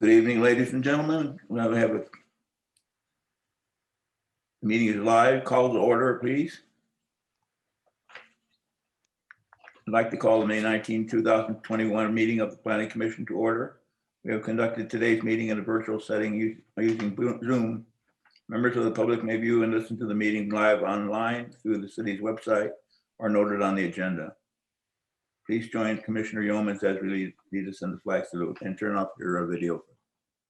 Good evening, ladies and gentlemen. We have a meeting is live. Call to order, please. I'd like to call the May 19, 2021 meeting of the Planning Commission to order. We have conducted today's meeting in a virtual setting using Zoom. Members of the public may view and listen to the meeting live online through the city's website or noted on the agenda. Please join Commissioner Yeomans as we lead us in the flag salute and turn off your video.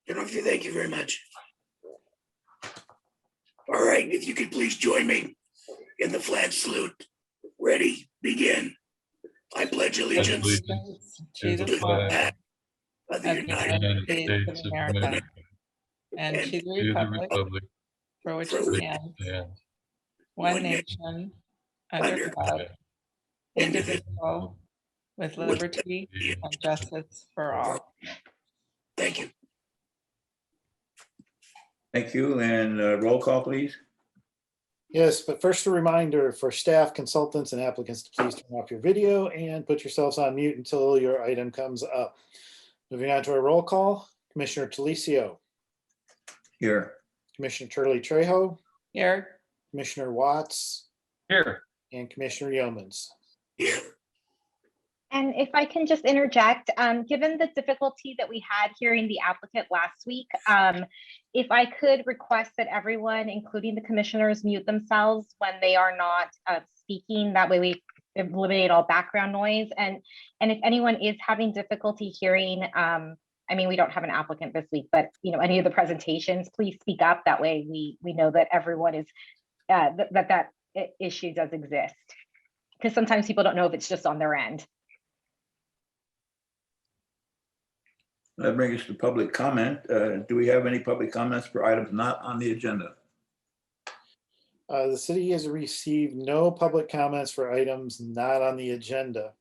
Thank you very much. All right, if you could please join me in the flag salute. Ready, begin. I pledge allegiance to the flag of the United States of America and to the republic for which it stands, one nation, under God, indivisible, with liberty and justice for all. Thank you. Thank you, and roll call, please. Yes, but first a reminder for staff, consultants, and applicants to please turn off your video and put yourselves on mute until your item comes up. Moving on to our roll call, Commissioner Talicio. Here. Commissioner Turley Trejo. Here. Commissioner Watts. Here. And Commissioner Yeomans. Here. And if I can just interject, given the difficulty that we had hearing the applicant last week, if I could request that everyone, including the commissioners, mute themselves when they are not speaking. That way we eliminate all background noise. And if anyone is having difficulty hearing, I mean, we don't have an applicant this week, but any of the presentations, please speak up. That way we know that everyone is, that issue does exist. Because sometimes people don't know if it's just on their end. That brings us to public comment. Do we have any public comments for items not on the agenda? The city has received no public comments for items not on the agenda.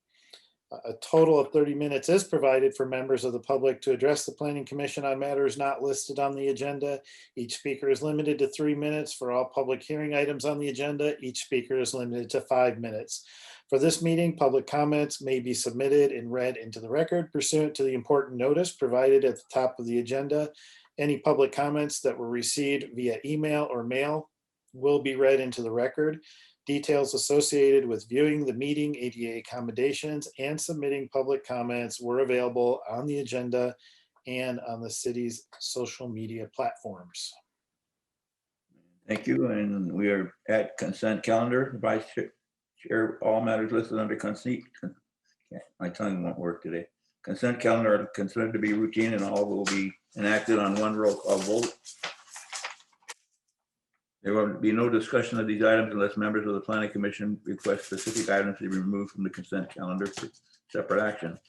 A total of 30 minutes is provided for members of the public to address the Planning Commission on matters not listed on the agenda. Each speaker is limited to 3 minutes. For all public hearing items on the agenda, each speaker is limited to 5 minutes. For this meeting, public comments may be submitted and read into the record pursuant to the important notice provided at the top of the agenda. Any public comments that were received via email or mail will be read into the record. Details associated with viewing the meeting, ADA accommodations, and submitting public comments were available on the agenda and on the city's social media platforms. Thank you, and we are at consent calendar. Vice Chair, all matters listed under consent. My tongue won't work today. Consent calendar are considered to be routine and all will be enacted on one roll call vote. There will be no discussion of these items unless members of the Planning Commission request specific items to be removed from the consent calendar for separate action.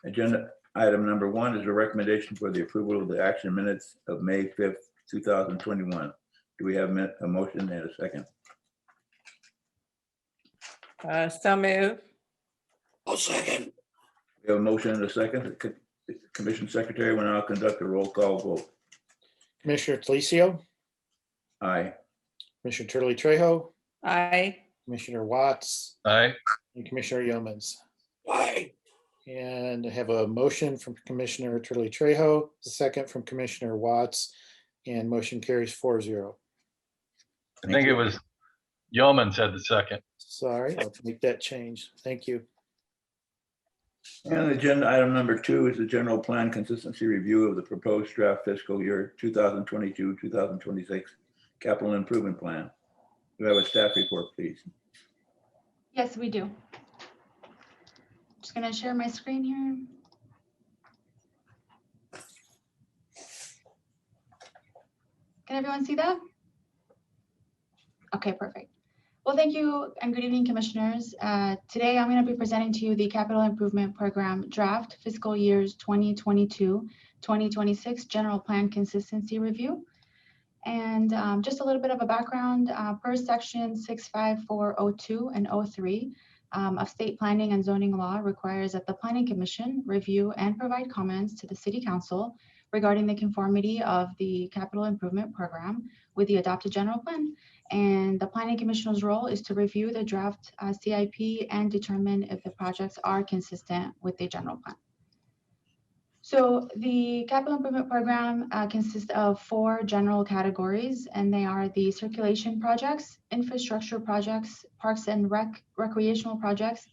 Agenda item number 1 is a recommendation for the approval of the action minutes of May 5th, 2021. Do we have a motion and a second? So move. I'll second. We have a motion and a second. The Commission Secretary will now conduct a roll call vote. Commissioner Talicio. Aye. Commissioner Turley Trejo. Aye. Commissioner Watts. Aye. And Commissioner Yeomans. Aye. And I have a motion from Commissioner Turley Trejo, a second from Commissioner Watts, and motion carries 4-0. I think it was Yeomans had the second. Sorry, I'll make that change. Thank you. And agenda item number 2 is the general plan consistency review of the proposed draft fiscal year 2022-2026 capital improvement plan. Do you have a staff report, please? Yes, we do. Just gonna share my screen here. Can everyone see that? Okay, perfect. Well, thank you and good evening, commissioners. Today, I'm going to be presenting to you the Capital Improvement Program Draft Fiscal Years 2022-2026 General Plan Consistency Review. And just a little bit of a background, per section 65402 and 03 of state planning and zoning law requires that the Planning Commission review and provide comments to the City Council regarding the conformity of the capital improvement program with the adopted general plan. And the Planning Commission's role is to review the draft CIP and determine if the projects are consistent with the general plan. So the capital improvement program consists of 4 general categories, and they are the circulation projects, infrastructure projects, parks and recreational projects,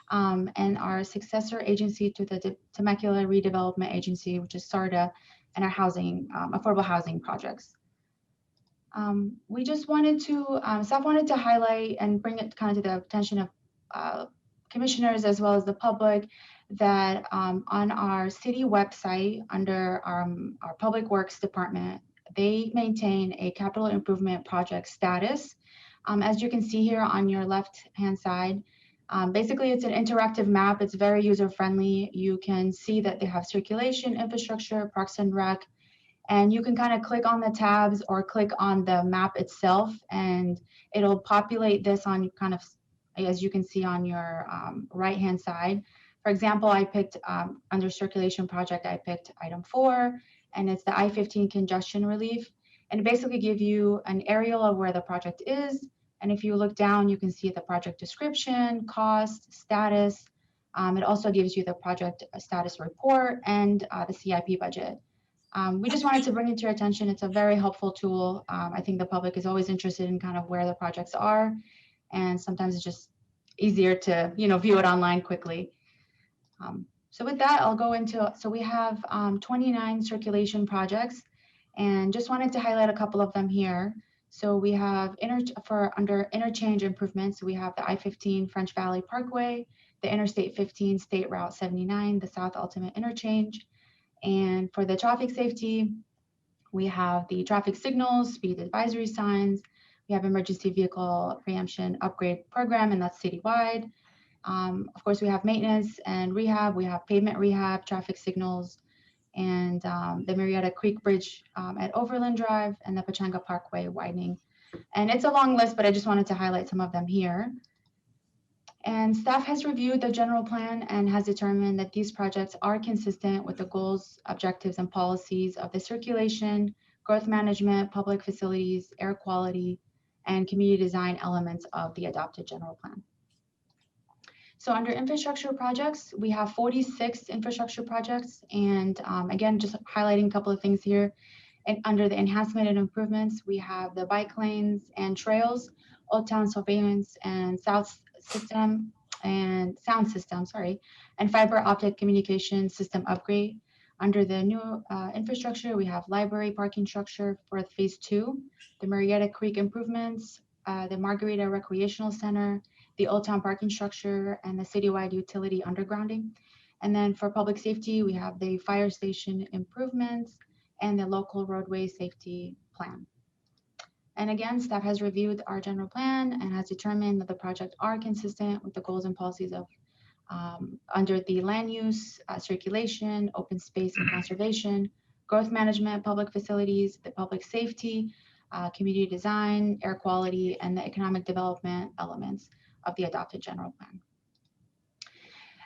and our successor agency to the Temecula Redevelopment Agency, which is SARDA, and our housing, affordable housing projects. We just wanted to, staff wanted to highlight and bring it kind of to the attention of commissioners as well as the public that on our city website under our Public Works Department, they maintain a capital improvement project status. As you can see here on your left-hand side, basically it's an interactive map. It's very user-friendly. You can see that they have circulation, infrastructure, parks and rec, and you can kind of click on the tabs or click on the map itself, and it'll populate this on kind of, as you can see on your right-hand side. For example, I picked under circulation project, I picked item 4, and it's the I-15 congestion relief. And it basically gives you an aerial of where the project is. And if you look down, you can see the project description, cost, status. It also gives you the project status report and the CIP budget. We just wanted to bring it to your attention. It's a very helpful tool. I think the public is always interested in kind of where the projects are. And sometimes it's just easier to, view it online quickly. So with that, I'll go into, so we have 29 circulation projects, and just wanted to highlight a couple of them here. So we have under interchange improvements, we have the I-15 French Valley Parkway, the Interstate 15 State Route 79, the South Ultimate Interchange. And for the traffic safety, we have the traffic signals, speed advisory signs, we have emergency vehicle preemption upgrade program, and that's citywide. Of course, we have maintenance and rehab. We have pavement rehab, traffic signals, and the Marietta Creek Bridge at Overland Drive, and the Pachanga Parkway widening. And it's a long list, but I just wanted to highlight some of them here. And staff has reviewed the general plan and has determined that these projects are consistent with the goals, objectives, and policies of the circulation, growth management, public facilities, air quality, and community design elements of the adopted general plan. So under infrastructure projects, we have 46 infrastructure projects. And again, just highlighting a couple of things here. And under the enhancement and improvements, we have the bike lanes and trails, Old Town surveillance and sound system, and fiber optic communication system upgrade. Under the new infrastructure, we have library parking structure for phase 2, the Marietta Creek improvements, the Margarita Recreational Center, the Old Town parking structure, and the citywide utility undergrounding. And then for public safety, we have the fire station improvements and the local roadway safety plan. And again, staff has reviewed our general plan and has determined that the projects are consistent with the goals and policies of under the land use, circulation, open space and conservation, growth management, public facilities, the public safety, community design, air quality, and the economic development elements of the adopted general plan.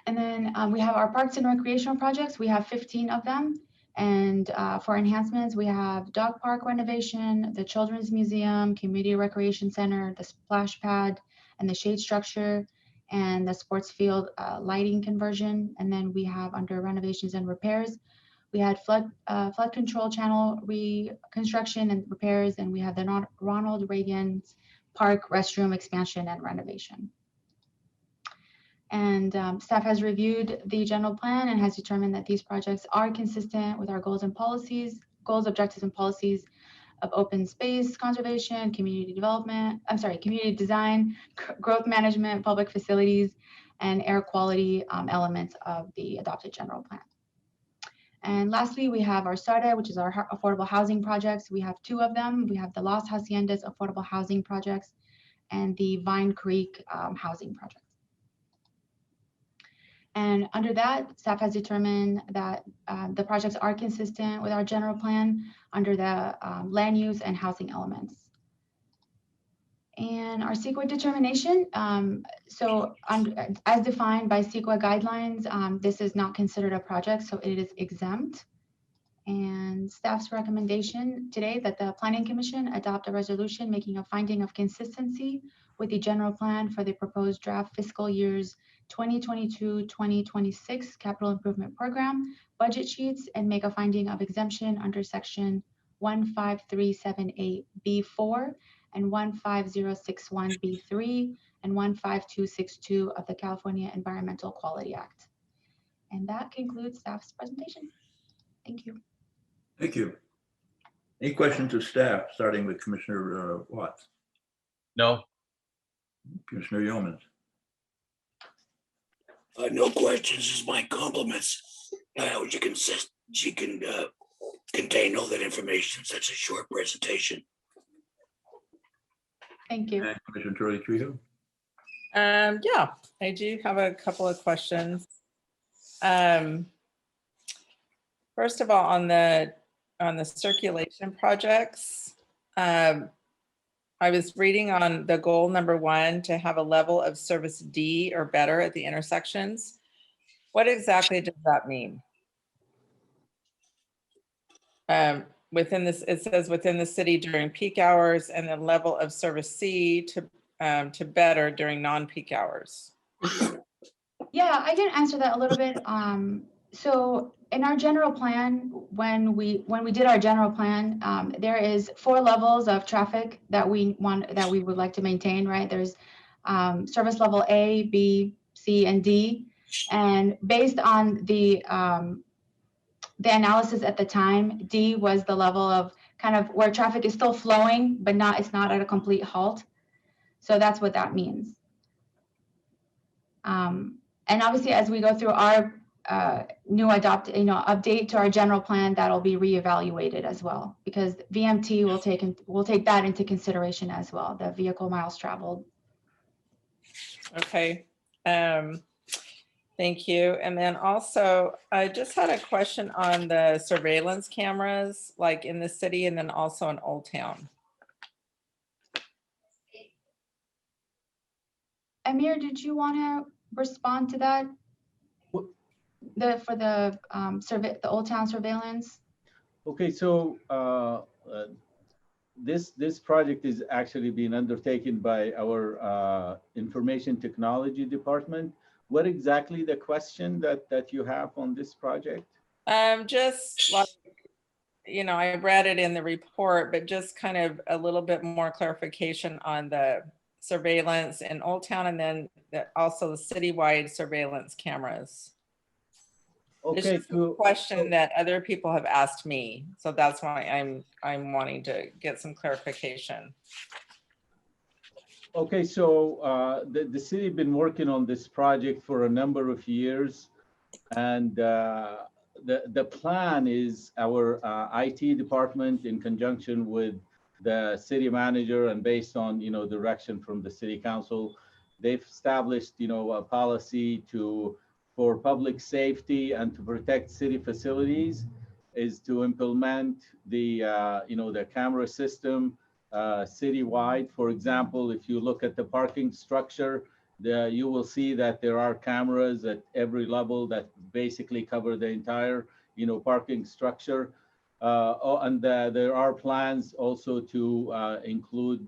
And then we have our parks and recreational projects. We have 15 of them. And for enhancements, we have dog park renovation, the Children's Museum, Community Recreation Center, the splash pad, and the shade structure, and the sports field lighting conversion. And then we have under renovations and repairs, we had flood control channel reconstruction and repairs, and we have the Ronald Reagan Park restroom expansion and renovation. And staff has reviewed the general plan and has determined that these projects are consistent with our goals and policies, objectives, and policies of open space conservation, community development, community design, growth management, public facilities, and air quality elements of the adopted general plan. And lastly, we have our SARDA, which is our affordable housing projects. We have 2 of them. We have the Las Haciendas affordable housing projects and the Vine Creek housing projects. And under that, staff has determined that the projects are consistent with our general plan under the land use and housing elements. And our CEQA determination, as defined by CEQA guidelines, this is not considered a project, so it is exempt. And staff's recommendation today that the Planning Commission adopt a resolution making a finding of consistency with the general plan for the proposed draft fiscal years 2022-2026 capital improvement program budget sheets and make a finding of exemption under section 15378B4 and 15061B3 and 15262 of the California Environmental Quality Act. And that concludes staff's presentation. Thank you. Thank you. Any questions of staff, starting with Commissioner Watts, No, Commissioner Yeomans? No questions, is my compliments. She can contain all that information in such a short presentation. Thank you. And Commissioner Turley Trejo? Yeah, I do have a couple of questions. First of all, on the circulation projects, I was reading on the goal number 1 to have a level of service D or better at the intersections. What exactly does that mean? Within this, it says within the city during peak hours, and then level of service C to better during non-peak hours. Yeah, I can answer that a little bit. So in our general plan, when we did our general plan, there is 4 levels of traffic that we would like to maintain, right? There's service level A, B, C, and D. And based on the analysis at the time, D was the level of kind of where traffic is still flowing, but it's not at a complete halt. So that's what that means. And obviously, as we go through our update to our general plan, that'll be reevaluated as well, because VMT will take that into consideration as well, the vehicle miles traveled. Okay. Thank you. And then also, I just had a question on the surveillance cameras, like in the city and then also in Old Town. Amir, did you want to respond to that? For the Old Town surveillance? Okay, so this project is actually being undertaken by our information technology department. What exactly the question that you have on this project? Just like, I read it in the report, but just kind of a little bit more clarification on the surveillance in Old Town, and then also the citywide surveillance cameras. Okay, it's a question that other people have asked me, so that's why I'm wanting to get some clarification. Okay, so the city has been working on this project for a number of years, and the plan is our IT department, in conjunction with the city manager and based on direction from the city council, they've established a policy for public safety and to protect city facilities, is to implement the the camera system citywide. For example, if you look at the parking structure, you will see that there are cameras at every level that basically cover the entire parking structure. And there are plans also to include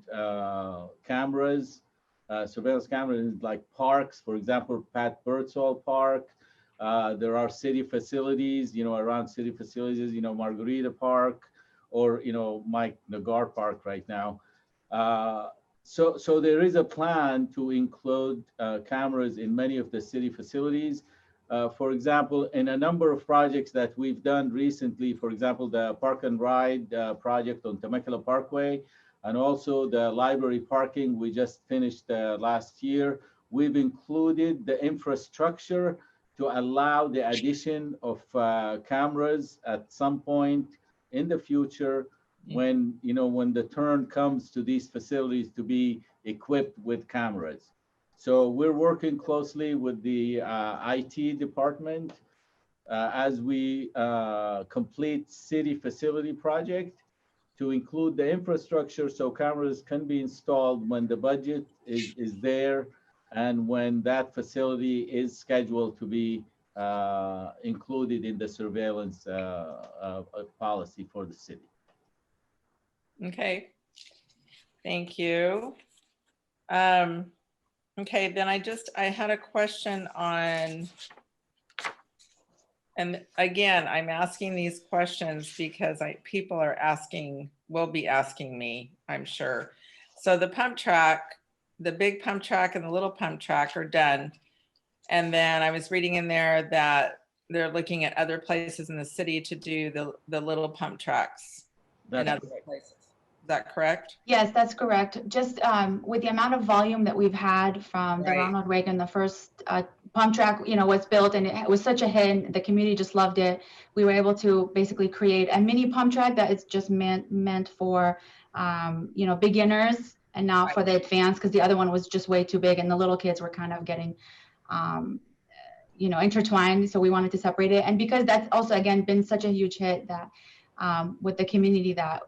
cameras, surveillance cameras like parks, for example, Pat Birdsall Park. There are city facilities, around city facilities, Margarita Park, or Mike Nagar Park right now. So there is a plan to include cameras in many of the city facilities. For example, in a number of projects that we've done recently, for example, the Park and Ride project on Temecula Parkway, and also the library parking we just finished last year, we've included the infrastructure to allow the addition of cameras at some point in the future, when when the turn comes to these facilities to be equipped with cameras. So we're working closely with the IT department as we complete city facility project to include the infrastructure so cameras can be installed when the budget is there and when that facility is scheduled to be included in the surveillance policy for the city. Okay, thank you. Okay, then I had a question on, and again, I'm asking these questions because people are will be asking me, I'm sure. So the pump track, the big pump track and the little pump track are done. And then I was reading in there that they're looking at other places in the city to do the little pump tracks in That's other places. Is that correct? Yes, that's correct. Just with the amount of volume that we've had from the Right. Ronald Reagan, the first pump track, was built, and it was such a hit. The community just loved it. We were able to basically create a mini pump track that is just meant for, beginners and not for the advanced, because the other one was just way too big, and the little kids were kind of getting, intertwined. So we wanted to separate it, and because that's also again been such a huge hit that with the community that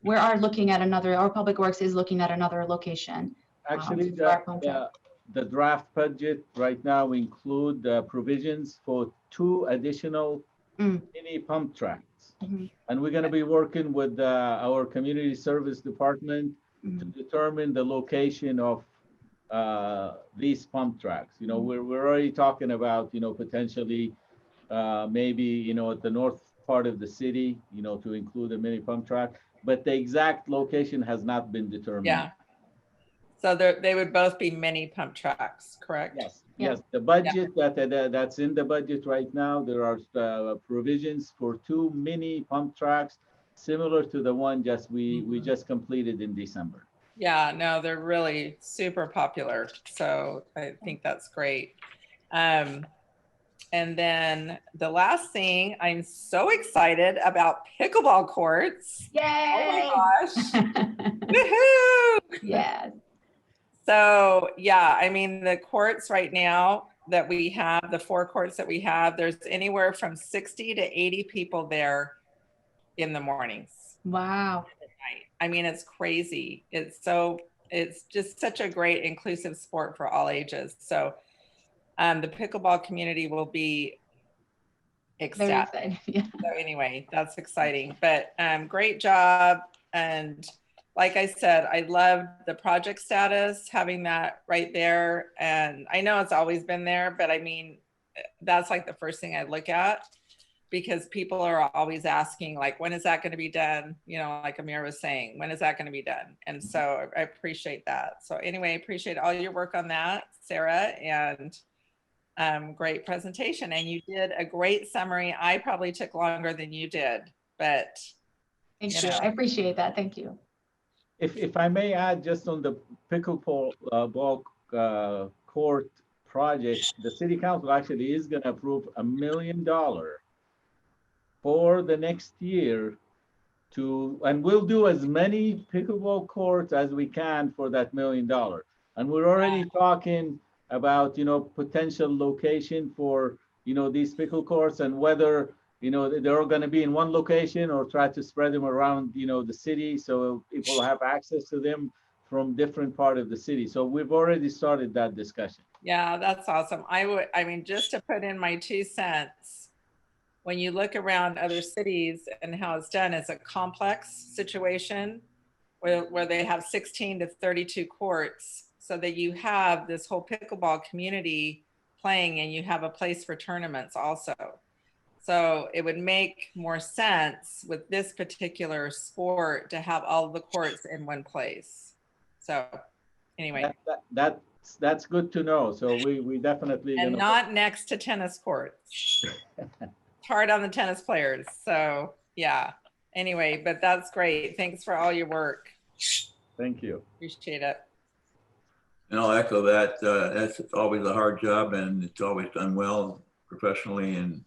we are looking at our Public Works is looking at another location. actually for our pump track. the draft budget right now include provisions for 2 additional mini pump tracks. Mhm. And we're going to be working with our community service department to determine the location of these pump tracks. We're already talking about, potentially maybe, at the north part of the city, to include a mini pump track, but the exact location has not been determined. Yeah. So they would both be mini pump tracks, correct? Yes. Yeah. Yes. The budget that's in the budget right now, there are provisions for 2 mini pump tracks similar to the one we just completed in December. Yeah, no, they're really super popular. So I think that's great. And then the last thing, I'm so excited about pickleball courts. Yay! Oh my gosh. Woohoo! Yes. So yeah, I mean, the courts right now that we have, the 4 courts that we have, there's anywhere from 60 to 80 people there in the mornings. Wow. I mean, it's crazy. It's just such a great inclusive sport for all ages. So the pickleball community will be Very ecstatic. excited. Yeah. So anyway, that's exciting, but great job. And like I said, I loved the project status, having that right there. And I know it's always been there, but I mean, that's like the first thing I look at, because people are always asking, like, when is that going to be done? Like Amir was saying, when is that going to be done? And so I appreciate that. So anyway, I appreciate all your work on that, Sarah, and great presentation. And you did a great summary. I probably took longer than you did, but Thank you. I appreciate that. Thank you. If I may add, just on the pickleball court project, the city council actually is going to approve $1 million for the next year and we'll do as many pickleball courts as we can for that $1 million. And we're already talking about, potential location for, these pickle courts, and whether, they're all going to be in one location or try to spread them around, the city, so people have access to them from different part of the city. So we've already started that discussion. Yeah, that's awesome. I mean, just to put in my 2 cents, when you look around other cities and how it's done, it's a complex situation where they have 16 to 32 courts, so that you have this whole pickleball community playing, and you have a place for tournaments also. So it would make more sense with this particular sport to have all the courts in one place. So anyway. That's good to know. So we definitely. And not next to tennis courts. Hard on the tennis players. So yeah. Anyway, but that's great. Thanks for all your work. Thank you. Appreciate it. And I'll echo that. That's always a hard job, and it's always done well, professionally and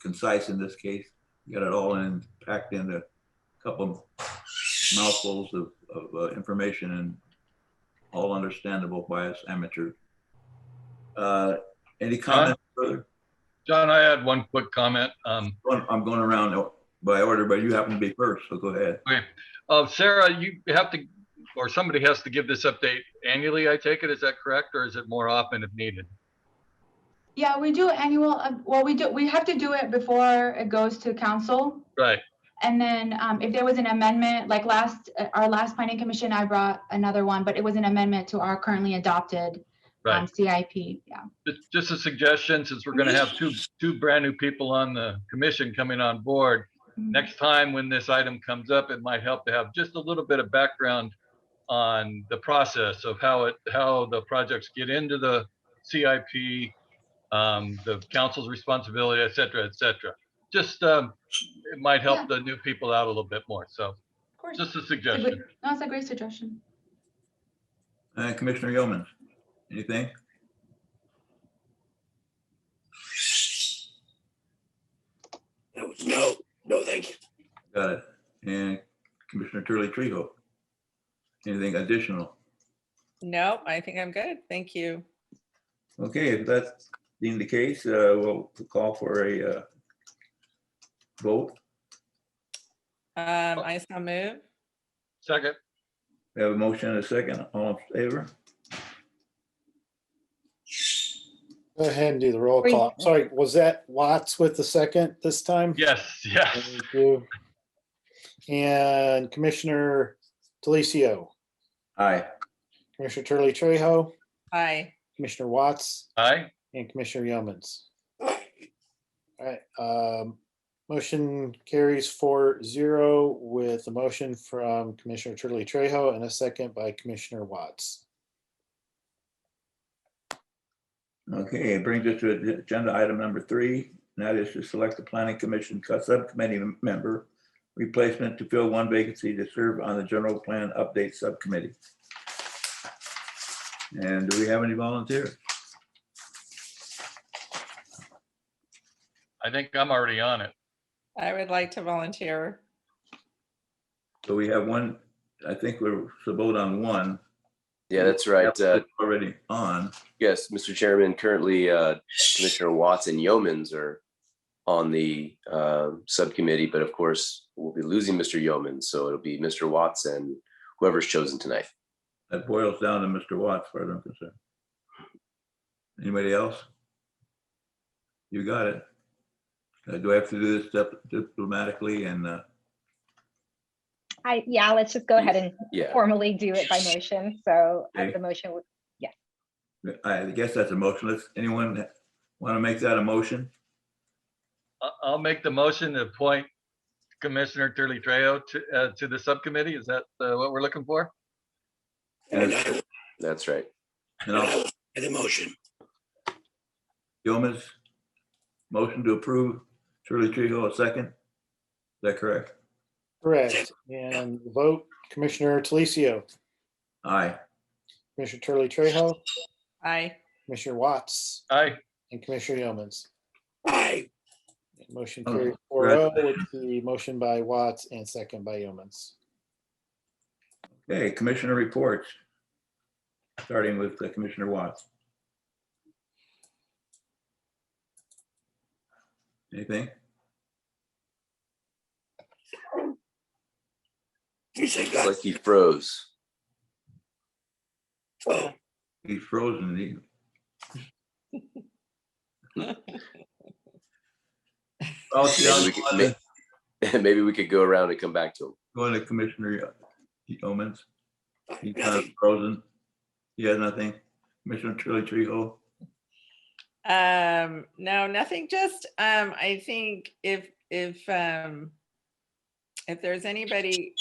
concise in this case. You got it all packed into a couple mouthfuls of information, and all understandable by us amateurs. Any comments further? John, I had one quick comment. I'm going around by order, but you happen to be first, so go ahead. Okay. Sarah, you have to, or somebody has to give this update annually, I take it. Is that correct? Or is it more often if needed? Yeah, we do annual. Well, we have to do it before it goes to council. Right. And then if there was an amendment, like our last planning commission, I brought another one, but it was an amendment to our currently adopted Right. CIP. Yeah. Just a suggestion, since we're gonna have two brand new people on the commission coming on board. Next time when this item comes up, it might help to have just a little bit of background on the process of how the projects get into the CIP, the council's responsibility, et cetera, et cetera. Just, it might help the new people out a little bit more. So Of course. just a suggestion. That's a great suggestion. Commissioner Yeomans, anything? No, thank you. Got it. And Commissioner Turley Trejo, anything additional? Nope, I think I'm good. Thank you. Okay, if that's being the case, we'll call for a vote. I so move. Second. We have a motion and a second. All in favor? Go ahead and do the roll call. Sorry, was that Watts with the second this time? Yes, yes. Thank you. And Commissioner Delicio, Aye. Commissioner Turley Trejo, Aye. Commissioner Watts, Aye. and Commissioner Yeomans. All right, motion carries 4-0 with a motion from Commissioner Turley Trejo and a second by Commissioner Watts. Okay, it brings us to agenda item number 3, and that is to select the Planning Commission subcommittee member replacement to fill one vacancy to serve on the General Plan Update Subcommittee. And do we have any volunteers? I think I'm already on it. I would like to volunteer. So we have one, I think we're to vote on one. Yeah, that's right. Already on. Yes, Mr. Chairman, currently Commissioner Watts and Yeomans are on the subcommittee, but of course we'll be losing Mr. Yeomans, so it'll be Mr. Watts and whoever's chosen tonight. That boils down to Mr. Watts, as far as I'm concerned. Anybody else? You got it. Do I have to do this step diplomatically and? Yeah, let's just go ahead and Yeah. formally do it by motion. So Okay. the motion would, I guess that's a motion. Anyone want to make that a motion? I'll make the motion to appoint Commissioner Turley Trejo to the subcommittee. Is that what we're looking for? And I That's right. And I'll, the motion. Yeomans, motion to approve. Shirley Trejo, a second. Is that correct? Correct. And the vote, Commissioner Delicio, Aye. Commissioner Turley Trejo, Aye. Commissioner Watts, Aye. and Commissioner Yeomans. Aye. Motion Oh, carried 4-0 with the motion by Watts and second by Yeomans. Okay, commissioner reports. Starting with Commissioner Watts. Anything? You say It's God. like he froze. Oh, He's frozen. Well, Maybe we could go around and come back to him. going to Commissioner Yeomans. He's kind of nothing. frozen. He has nothing. Commissioner Shirley Trejo. No, nothing. Just, I think if there's anybody,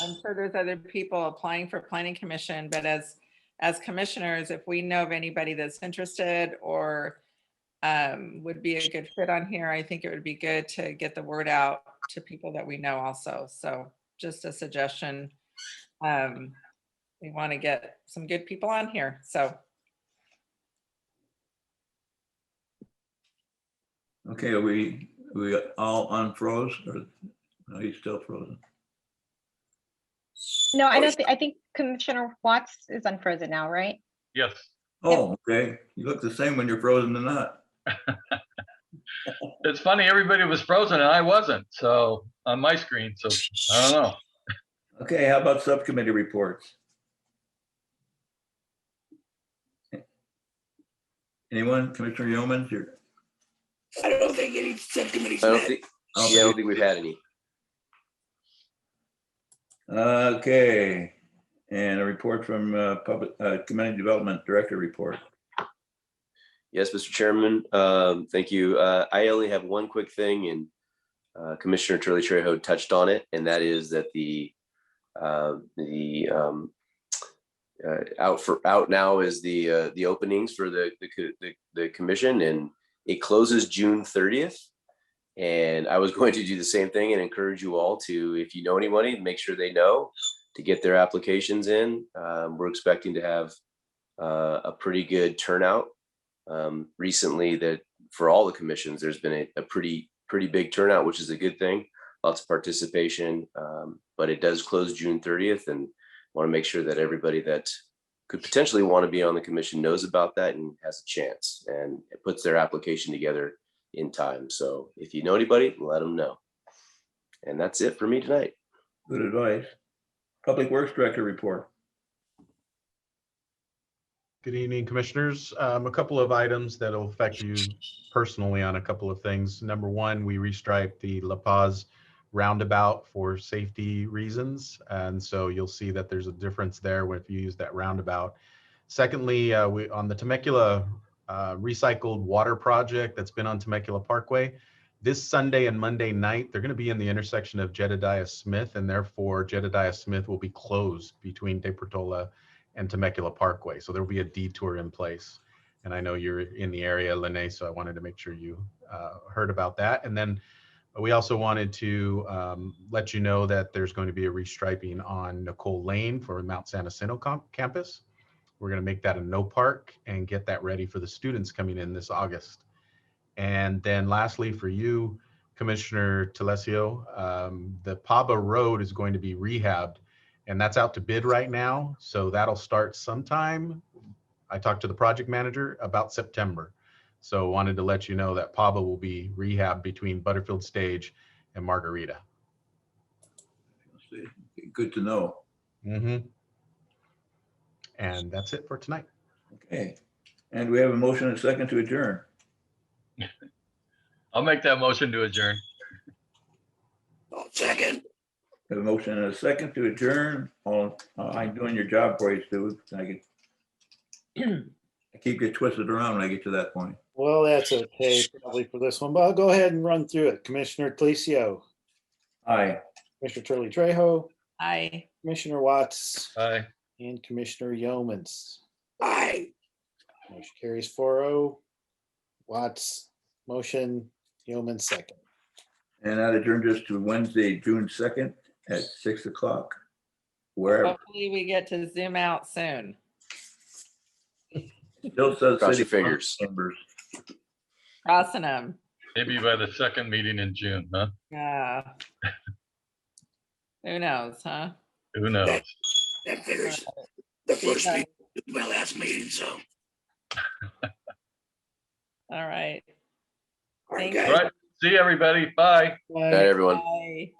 I'm sure there's other people applying for planning commission, but as commissioners, if we know of anybody that's interested or would be a good fit on here, I think it would be good to get the word out to people that we know also. So just a suggestion. We want to get some good people on here. So Okay, are we all unfroze or no, he's still frozen? no, I don't think, I think Commissioner Watts is unfrozen now, right? Yes. Oh, okay. You look the same when you're frozen or not. It's funny, everybody was frozen and I wasn't, so on my screen, so I don't know. Okay, how about subcommittee reports? Anyone? Commissioner Yeomans? You're- I don't think any subcommittees I don't met. think, yeah, I don't think we've had any. Okay, and a report from Public Community Development Director report. Yes, Mr. Chairman. Thank you. I only have one quick thing, and Commissioner Turley Trejo touched on it, and that is that out now is the openings for the commission, and it closes June 30th. And I was going to do the same thing and encourage you all to, if you know anybody, make sure they know to get their applications in. We're expecting to have a pretty good turnout. Recently, that for all the commissions, there's been a pretty big turnout, which is a good thing. Lots of participation, but it does close June 30th, and want to make sure that everybody that could potentially want to be on the commission knows about that and has a chance, and it puts their application together in time. So if you know anybody, let them know. And that's it for me tonight. Good advice. Public Works Director report. Good evening, commissioners. A couple of items that will affect you personally on a couple of things. Number one, we restriped the La Paz roundabout for safety reasons. And so you'll see that there's a difference there if you use that roundabout. Secondly, we on the Temecula recycled water project that's been on Temecula Parkway. This Sunday and Monday night, they're going to be in the intersection of Jedediah Smith, and therefore Jedediah Smith will be closed between De Portola and Temecula Parkway. So there will be a detour in place. And I know you're in the area, Lene, so I wanted to make sure you heard about that. And then we also wanted to let you know that there's going to be a restriping on Nicole Lane for Mount San Jacinto campus. We're going to make that a no park and get that ready for the students coming in this August. And then lastly, for you, Commissioner Telesio, the Paba Road is going to be rehabbed, and that's out to bid right now. So that'll start sometime. I talked to the project manager about September. So wanted to let you know that Paba will be rehabbed between Butterfield Stage and Margarita. Good to know. And that's it for tonight. Okay. And we have a motion and a second to adjourn. I'll make that motion to adjourn. I'll second. We have a motion and a second to adjourn. I'm doing your job for you, Stu. I keep you twisted around when I get to that point. Well, that's okay, probably for this one, but I'll go ahead and run through it. Commissioner Telesio, Aye. Commissioner Turley Trejo, Aye. Commissioner Watts, Aye. and Commissioner Yeomans. Aye. Motion carries 4-0. Watts, motion, Yeomans second. And that adjourns us to Wednesday, June 2nd at 6 o'clock. Wherever. Hopefully we get to zoom out soon. Still says Cross city your fingers. members. Crossing them. Maybe by the second meeting in June, huh? Yeah. Who knows, huh? Who knows? That figures. The first meeting, my last meeting, so. All right. All right, Thank guys. All right. See everybody. Bye. Bye. Night, everyone. Bye.